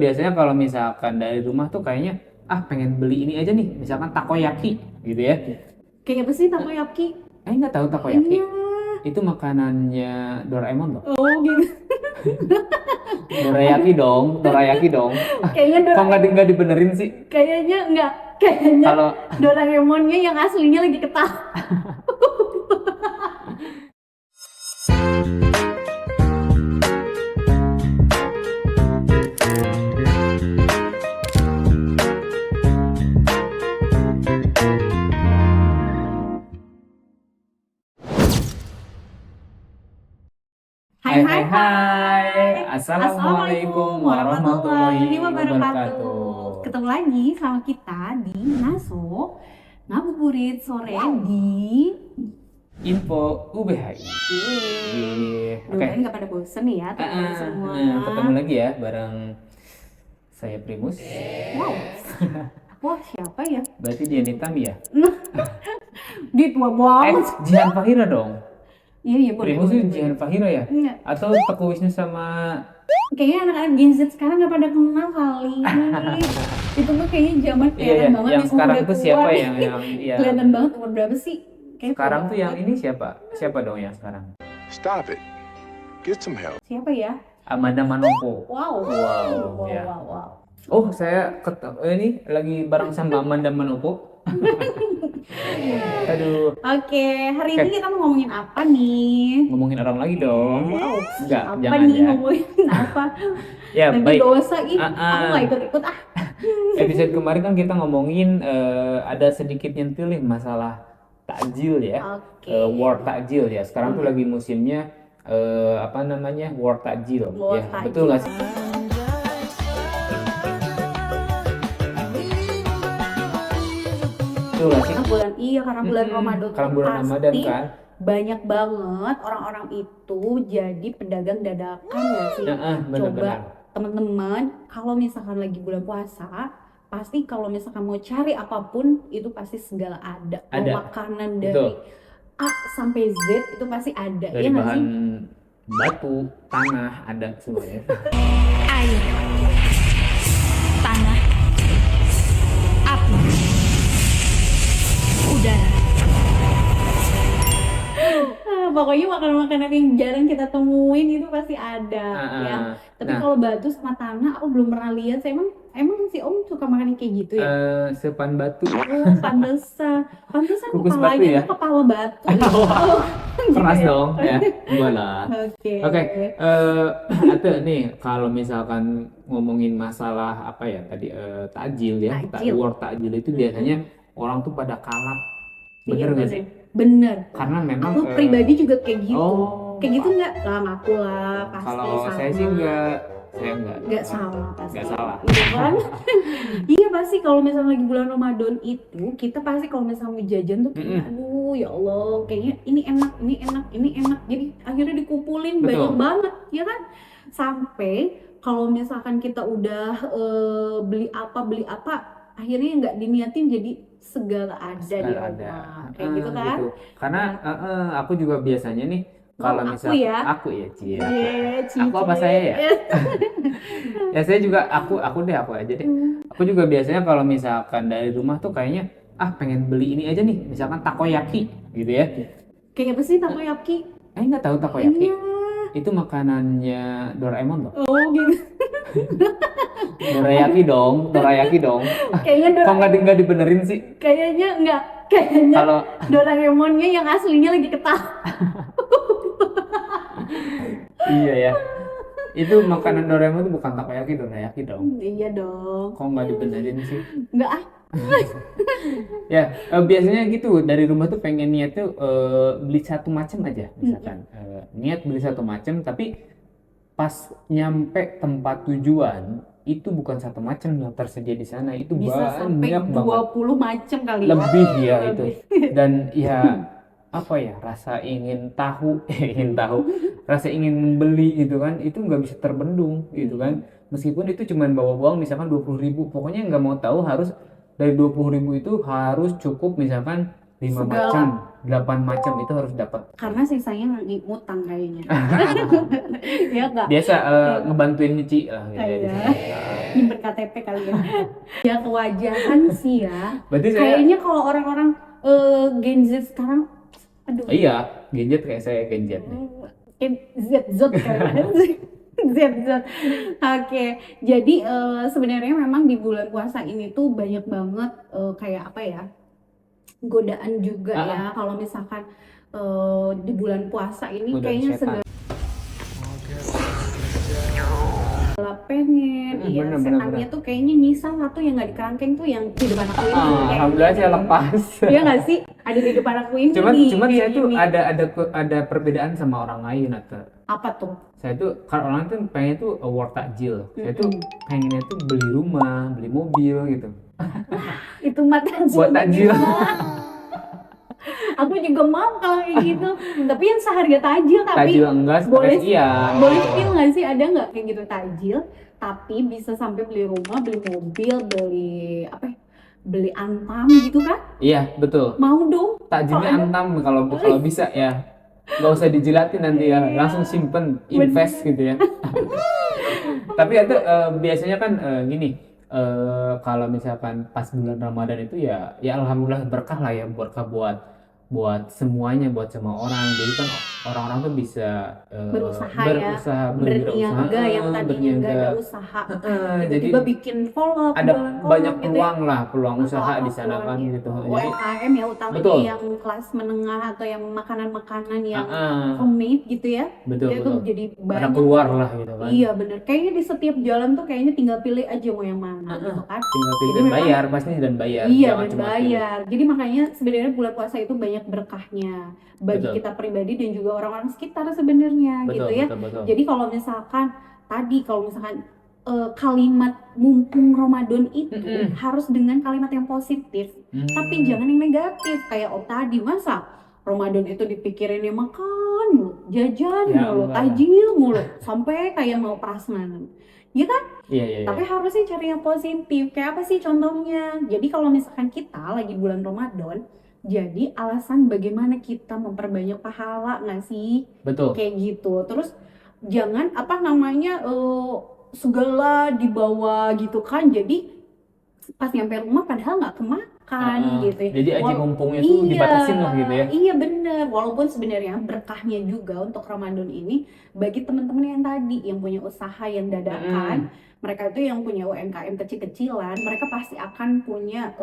Biasanya kalau misalkan dari rumah tuh kayaknya pengen beli ini aja nih, misalkan takoyaki gitu ya. Kayak apa sih takoyaki? Nggak tahu takoyaki? Iya. Itu makanannya Doraemon loh. Oh gitu. Dorayaki dong, dorayaki dong. Kayaknya Kok nggak dibenerin sih? kayaknya enggak. Kayaknya Kalau Doraemonnya yang aslinya lagi ketawa. Hai hai hai, Assalamualaikum warahmatullahi wabarakatuh. Ketemu lagi sama kita di Naso Ngabuburit sore di Info UBHI. Oke. Doain nggak pada bosen ya teman-teman semua. Ketemu lagi ya bareng saya Primus. Wow. Wah, siapa ya? Berarti dia Nitami ya? Dia tua banget. Jihan Fahira dong. Iya boleh. Primus itu Jihan Fahira ya? Iya. Atau Teguh Wisnu sama Kayaknya anak-anak Gen Z sekarang nggak pada kenal kali. Itu mah kayaknya zaman kelihatan banget yang sekarang udah tuh tua siapa nih. yang Kelihatan banget umur berapa sih? Kayak sekarang tua tuh yang banget. ini siapa? Siapa dong yang sekarang? Stop it. Get some help. Siapa ya? Amanda Manopo. Wow. Ya. Wow. Oh, saya ini lagi bareng sama Amanda Manopo. Aduh, Oke, hari ini kita mau ngomongin apa nih? ngomongin orang lagi dong. Wow. Enggak, Apa jangan nih ya. ngomongin apa? Ya, Nanti baik. dosa ih. Ah, ah. Aku nggak ikut-ikut ah. Episode kemarin kan kita ngomongin ada sedikit nyentil masalah takjil ya. Oke. War takjil ya. Sekarang tuh lagi musimnya apa namanya? War takjil. War Ya, takjil. betul nggak sih? Betul nggak sih? Karena bulan Ramadan Karena tuh bulan Ramadan pasti kan. banyak banget orang-orang itu jadi pedagang dadakan ya sih. Benar-benar. Coba teman-teman kalau misalkan lagi bulan puasa pasti kalau misalkan mau cari apapun itu pasti segala ada. Mau Ada. makanan dari Betul. A sampai Z itu pasti ada. Dari Ya nggak bahan sih? batu, tanah, ada semuanya. Air, tanah, api, udara. Pokoknya makanan-makanan yang jarang kita temuin itu pasti ada ya. Tapi Nah. kalau batu sama tanah aku belum pernah lihat. Emang si Om suka makan yang kayak gitu ya? Sepan batu. Oh, pantesan Kukus kepalanya batu ya? tuh kepala batu. Keras dong ya. Enggak lah. Oke. Oke, Ate nih kalau misalkan ngomongin masalah apa ya tadi takjil ya, Takjil. war takjil itu biasanya orang tuh pada kalap, bener Iya, nggak sih? Bener. Karena memang Aku pribadi juga kayak gitu. oh, Kayak gitu nggak? Lah ngaku lah pasti kalau sama. saya sih saya enggak. Nggak salah pasti. Nggak salah. Gitu kan? Iya pasti kalau misalnya lagi bulan Ramadan itu kita pasti kalau misalnya mau jajan tuh kayak aduh ya Allah kayaknya ini enak. Jadi akhirnya dikumpulin Betul. banyak banget ya kan? Sampai kalau misalkan kita udah beli apa akhirnya nggak diniatin jadi segala ada di Segala rumah ada. kayak gitu kan? Gitu. Karena aku juga biasanya nih kalau aku misal ya? aku ya Cie. Iya, Aku apa saya ya? Ya saya juga aku aja deh. Aku juga biasanya kalau misalkan dari rumah tuh kayaknya pengen beli ini aja nih, misalkan takoyaki gitu ya. Kayak apa sih takoyaki? Nggak tahu takoyaki? Iya. Itu makanannya Doraemon loh. Oh gitu. Dorayaki dong, dorayaki dong. Kayaknya Kok nggak dibenerin sih? Kayaknya enggak. Kayaknya Kalau Doraemonnya yang aslinya lagi ketawa. iya ya. Itu makanan Doraemon itu bukan takoyaki, dorayaki dong. Iya dong. Kok nggak dibenerin sih? Enggak ah. Ya, biasanya gitu dari rumah tuh pengen niat tuh beli satu macam aja misalkan. Niat beli satu macam tapi pas nyampe tempat tujuan itu bukan satu macam yang tersedia di sana, itu Bisa sampai banyak banget. 20 macam kali ya. Lebih ya itu. Lebih. Dan ya apa ya, rasa ingin tahu, rasa ingin membeli gitu kan, itu nggak bisa terbendung gitu kan. Meskipun itu cuma bawa uang misalkan 20.000, pokoknya nggak mau tahu harus dari 20.000 itu harus cukup misalkan 5 Segala. macam, 8 macam itu harus dapat. Karena sisanya lagi ngutang kayaknya. Ya enggak? Biasa ngebantuin nyuci lah gitu ya di Iya. sini. Nyimpen KTP kali ya. Ya kewajaran sih ya. Berarti saya Kayaknya kalau orang-orang Gen Z sekarang, aduh, iya, gadget kayak saya gadget nih. ZZ kan. ZZ. Oke, jadi sebenarnya memang di bulan puasa ini tuh banyak banget kayak apa ya, godaan juga Ah, ya. Kalau misalkan di bulan puasa ini Godaan kayaknya setan. segala pengen, iya Bener, setannya bener. tuh kayaknya nyisa satu yang nggak di kerangkeng tuh yang di depan aku ini. Kayak Alhamdulillah saya gini. lepas. Iya nggak sih? Ada di depan aku ini. Cuman nih, cuman kayak saya tuh gini. ada perbedaan sama orang lain atau Apa tuh? saya tuh kalau orang tuh pengen tuh award takjil. Saya tuh Mm-mm. pengennya tuh beli rumah, beli mobil gitu. Itu mata Buat takjil. Aku juga mau kalau kayak gitu. Tapi yang seharga tajil tapi Takjil enggak, boleh stres iya. boleh feel nggak sih, ada nggak kayak gitu tajil tapi bisa sampai beli rumah, beli mobil, beli apa ya, beli antam gitu kan? Iya, betul. Mau dong. Takjilnya Kalau ada- antam kalau bisa ya. Nggak usah dijilatin nanti ya, langsung simpen, invest gitu ya. Tapi itu biasanya kan gini, kalau misalkan pas bulan Ramadan itu ya alhamdulillah berkah lah ya, berkah buat semuanya, buat semua orang. Jadi kan orang-orang tuh bisa berusaha ya, berniaga yang tadinya nggak ada usaha, jadi tiba-tiba bikin vlog, ada jualan vlog banyak gitu ya. peluang lah, peluang Atau usaha di apapun sana kan gitu. Jadi UMKM ya, utamanya Betul. yang kelas menengah atau yang makanan-makanan yang ah, homemade gitu ya. betul Itu betul. jadi Ada banyak. keluar lah gitu kan. Iya bener, kayaknya di setiap jalan tuh kayaknya tinggal pilih aja mau yang mana gitu kan. Tinggal pilih Jadi dan memang- bayar, pasti dan bayar. Iya Jangan dan cuma bayar. Jadi makanya sebenarnya bulan puasa itu banyak berkahnya bagi Betul. kita pribadi dan juga orang-orang sekitar sebenarnya pilih. gitu Betul, ya. betul, betul. Jadi kalau misalkan kalimat mumpung Ramadan itu Mm-mm. harus dengan kalimat yang positif, tapi jangan yang negatif kayak tadi. Masa Ramadan itu dipikirin yang makan mulu, jajan Ya, mulu, enggak lah. tajil mulu, sampai kayak mau prasmanan. Ya kan? Iya, iya, iya. Tapi harusnya cari yang positif. Kayak apa sih contohnya? Jadi kalau misalkan kita lagi bulan Ramadan, jadi alasan bagaimana kita memperbanyak pahala nggak sih? Betul. Kayak gitu. Terus jangan segala dibawa gitu kan. Jadi pas nyampe rumah padahal nggak kemakan gitu ya. Jadi aji Wal- mumpungnya tuh dibatasin lah gitu ya. Iya bener, walaupun sebenarnya berkahnya juga untuk Ramadan ini bagi teman-teman yang tadi yang punya usaha yang dadakan, mereka itu yang punya UMKM kecil-kecilan, mereka pasti akan punya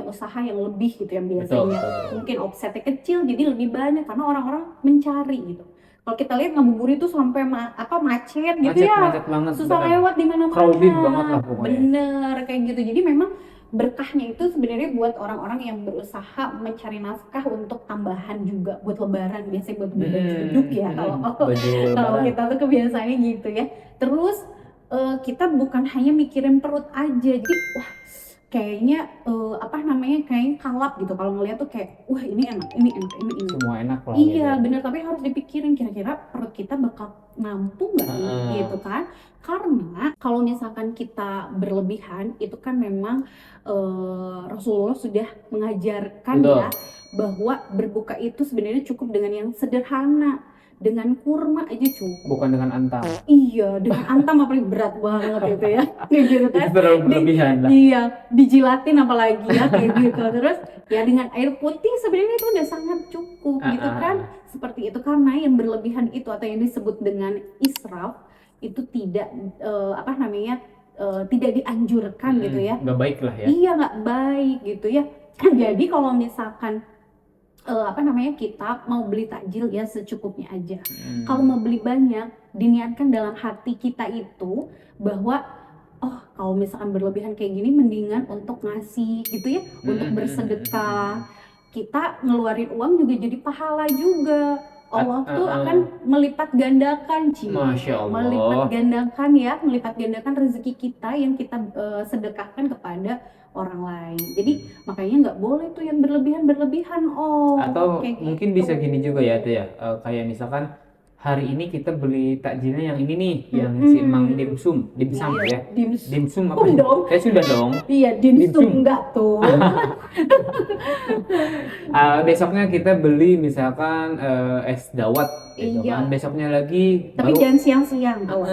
usaha yang lebih gitu yang Betul, biasanya betul. mungkin offsetnya kecil jadi lebih banyak karena orang-orang mencari gitu. Kalau kita lihat ngabuburit itu sampai macet gitu Macet, ya, macet banget. susah benar. lewat di mana-mana. Crowded banget lah pokoknya. Bener kayak gitu. Jadi memang berkahnya itu sebenarnya buat orang-orang yang berusaha mencari nafkah untuk tambahan juga buat lebaran, biasanya buat beli baju beduk ya kalau Baju kalau lebaran. kita tuh kebiasaannya gitu ya. Terus kita bukan hanya mikirin perut aja. Jadi wah kayaknya kayaknya kalap gitu kalau ngeliat tuh kayak wah ini enak, ini enak, ini enak. Semua enak lah. Iya gitu. bener, tapi harus dipikirin kira-kira perut kita bakal nampung nggak nih, gitu kan? Karena kalau misalkan kita berlebihan itu kan memang Rasulullah sudah mengajarkan Betul. ya bahwa berbuka itu sebenarnya cukup dengan yang sederhana, dengan kurma aja cukup. Bukan dengan antam. Iya, dengan antam apalagi berat banget gitu ya, kayak gitu kan? Itu terlalu berlebihan lah. Iya, dijilatin apalagi ya kayak gitu. Terus ya dengan air putih sebenarnya itu udah sangat cukup gitu kan. Seperti itu, karena yang berlebihan itu atau yang disebut dengan israf itu tidak tidak dianjurkan gitu ya. Nggak baik lah ya. Iya, nggak baik gitu ya. Jadi kalau misalkan kita mau beli takjil ya secukupnya aja. Kalau mau beli banyak, diniatkan dalam hati kita itu bahwa kalau misalkan berlebihan kayak gini mendingan untuk ngasih gitu ya, untuk bersedekah. Kita ngeluarin uang juga jadi pahala juga. Allah tuh akan melipat gandakan, Masya Allah. melipat gandakan rezeki kita yang kita sedekahkan kepada orang lain. Jadi makanya nggak boleh tuh yang berlebihan. Atau kayak mungkin gitu. bisa gini juga ya tuh ya, kayak misalkan hari ini kita beli takjilnya yang ini nih, yang si Mang dimsum ya. Dimsum apa sih? dong. Sudah dong. Iya, Dimsum. dimsum enggak tuh. Besoknya kita beli misalkan es dawet gitu Iya. kan. Besoknya lagi Tapi jangan siang-siang, awas.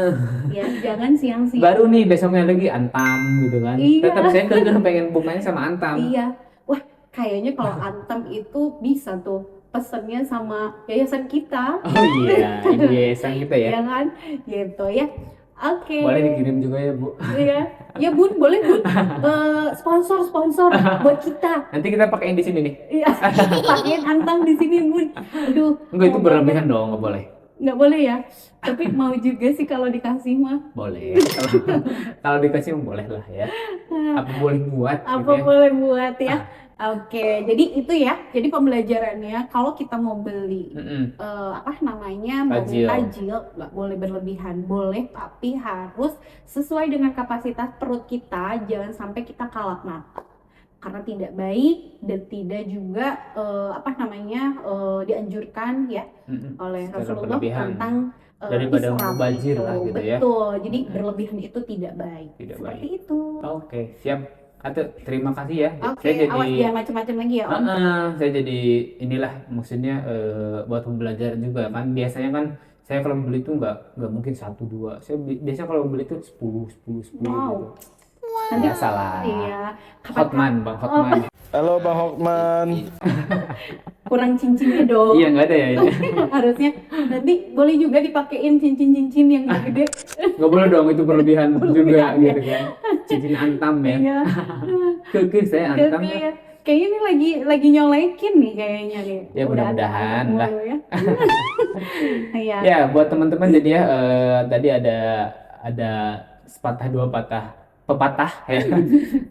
Ya, jangan siang-siang. baru nih besoknya lagi antam gitu kan. Iya. Tetap saya pengen bukanya sama antam. Iya. Wah, kayaknya kalau antam itu bisa tuh pesennya sama yayasan kita. Oh iya, ibu yayasan kita ya. Ya kan? Gitu ya. Oke. Boleh dikirim juga ya, Bu. Iya. Ya, Bun, boleh, Bun. Sponsor buat kita. Nanti kita pakein di sini nih. Iya. Pakein antam di sini, Bun. Aduh. Enggak, itu mau berlebihan banget. dong, nggak boleh. Nggak boleh ya. Tapi mau juga sih kalau dikasih mah. Boleh. Kalau dikasih boleh lah ya. Apa boleh buat Apa gitu ya. boleh buat ya. Oke, jadi itu ya. Jadi pembelajarannya kalau kita mau beli Mm-mm. apa namanya, mau beli Tajil. tajil nggak boleh berlebihan, boleh tapi harus sesuai dengan kapasitas perut kita, jangan sampai kita kalap mata karena tidak baik dan tidak juga apa namanya dianjurkan ya Mm-mm. oleh Secara Rasulullah berlebihan. tentang Daripada israf mubazir itu. lah gitu ya. Betul, jadi berlebihan itu tidak baik. Tidak Seperti baik. itu. Oke, siap. Atau terima kasih ya. Oke, Saya awas jadi jangan macam-macam lagi ya Om. saya jadi inilah maksudnya buat pembelajaran juga kan. Biasanya kan saya kalau beli itu nggak mungkin 1 2. Biasanya kalau beli itu 10 10 Wow. gitu. Nanti Ya salah. iya, Hotman, Bang Hotman. Halo Bang Hokman. kurang cincinnya dong. Iya, nggak ada ya ini. Harusnya nanti boleh juga dipakein cincin-cincin yang gede. Nggak boleh dong, itu berlebihan juga Berlebihan, gitu kan. Cincin antam ya. Iya. Keke saya antam Keke ya. ya. Kayaknya ini lagi nyolekin nih kayaknya nih. Ya, Udah mudah-mudahan ada lah. mulu ya. Iya. Ya, buat teman-teman jadi ya tadi ada sepatah dua patah pepatah ya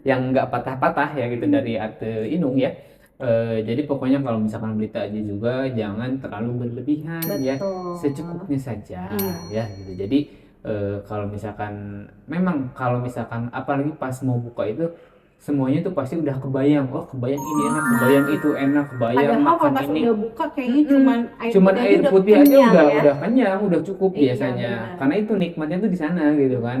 yang nggak patah-patah ya gitu dari Ate Inung ya. Jadi pokoknya kalau misalkan beli takjil juga jangan terlalu berlebihan ya, Betul. secukupnya saja Iya. ya gitu. Jadi kalau misalkan memang kalau misalkan apalagi pas mau buka itu semuanya tuh pasti udah kebayang, oh kebayang ini enak, kebayang itu enak, kebayang Padahal makan kalau pas ini. udah buka kayaknya Cuman air putih aja kenyang ya. udah kenyang, udah cukup Iya, biasanya. benar. Karena itu nikmatnya tuh di sana gitu kan.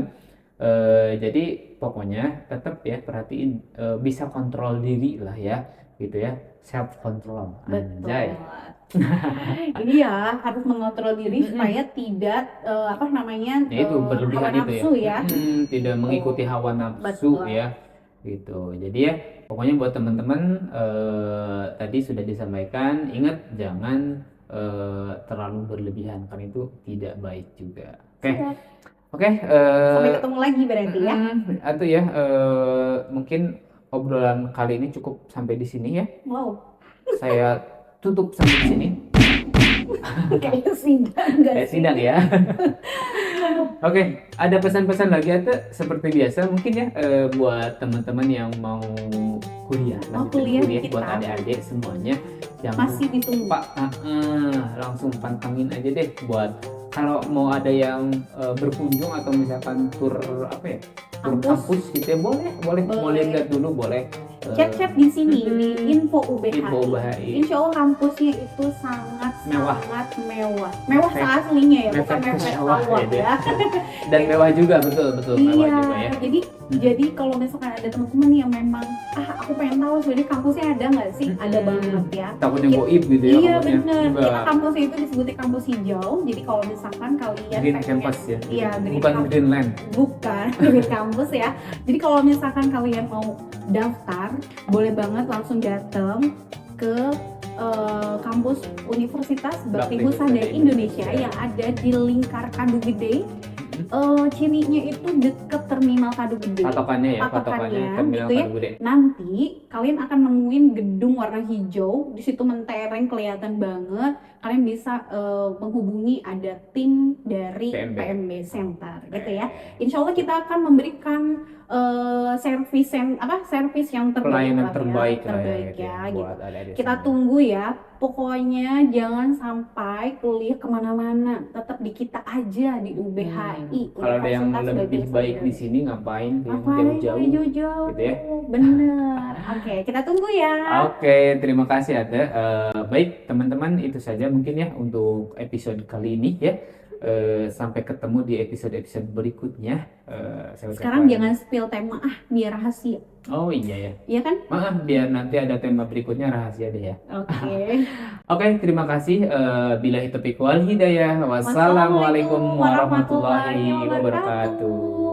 Jadi pokoknya tetap ya perhatiin bisa kontrol diri lah ya gitu ya, self control. Anjay. Betul. Iya, harus mengontrol diri supaya tidak apa namanya Ya itu berlebihan hawa itu ya. nafsu ya. Tidak mengikuti hawa nafsu Betul. ya. Gitu. Jadi ya pokoknya buat teman-teman tadi sudah disampaikan, ingat jangan terlalu berlebihan karena itu tidak baik juga. Oke. Siap. Oke, Sampai ketemu lagi berarti ya. atau ya mungkin obrolan kali ini cukup sampai di sini ya. Wow. Saya tutup sampai di sini. Kayak sidang enggak Kayak sih? sidang ya. Oke, ada pesan-pesan lagi atau seperti biasa mungkin ya buat teman-teman yang mau kuliah, Mau lanjutin kuliah buat kita. adik-adik semuanya yang Masih ditunggu. Pak, langsung pantangin aja deh buat kalau mau ada yang berkunjung atau misalkan tur apa ya, tur Kampus. kampus gitu ya boleh Boleh. lihat dulu boleh. Chat-chat di sini di info UBHI. Info UBHI. Insya Allah kampusnya itu sangat Mewah. mewah. Mewah Mepet. seaslinya ya, bukan Mepet mepet mewah awal gitu ya. Dan mewah juga betul mewah Iya, juga ya. jadi kalau misalkan ada teman-teman yang memang aku pengen tahu sebenarnya kampusnya ada nggak sih? Ada banget ya. Takutnya goib gitu ya Iya kampusnya. benar. Enggak. Kita kampusnya itu disebutnya kampus hijau. Jadi kalau misalkan kalian Green pengen- campus ya. Iya, green Bukan campus. Greenland. Bukan green campus ya. Jadi kalau misalkan kalian mau daftar, boleh banget langsung datang ke kampus Universitas Bakti Bakti Husada Husada Indonesia Indonesia. yang ada di lingkar Kadu Gede. Cirinya itu deket terminal Kadu Gede. Patokannya ya, Patokannya, terminal gitu ya. Kadu Gede. Nanti kalian akan nemuin gedung warna hijau, di situ mentereng kelihatan banget. Kalian bisa menghubungi ada tim dari PMB. PMB Center, gitu ya. Insya Allah kita akan memberikan servis yang terbaik Pelayanan lah ya, terbaik lah terbaik gitu ya buat gitu. adik-adik Kita semua. tunggu ya, pokoknya jangan sampai kuliah kemana-mana, tetap di kita aja di UBHI. Kalau ada yang Universitas lebih Gajah baik Sumber. di sini ngapain ke yang Ngapain jauh-jauh jauh-jauh? gitu ya. Bener. Oke, kita tunggu ya. Oke, terima kasih Ade. Baik teman-teman, itu saja mungkin ya untuk episode kali ini ya. Sampai ketemu di episode-episode berikutnya. Saya Sekarang ucapkan- jangan spill tema biar rahasia. Oh iya ya. Iya kan? Maaf, biar nanti ada tema berikutnya rahasia deh ya. Oke. Oke, terima kasih. Billahi taufiq wal hidayah. Wassalamualaikum warahmatullahi wabarakatuh.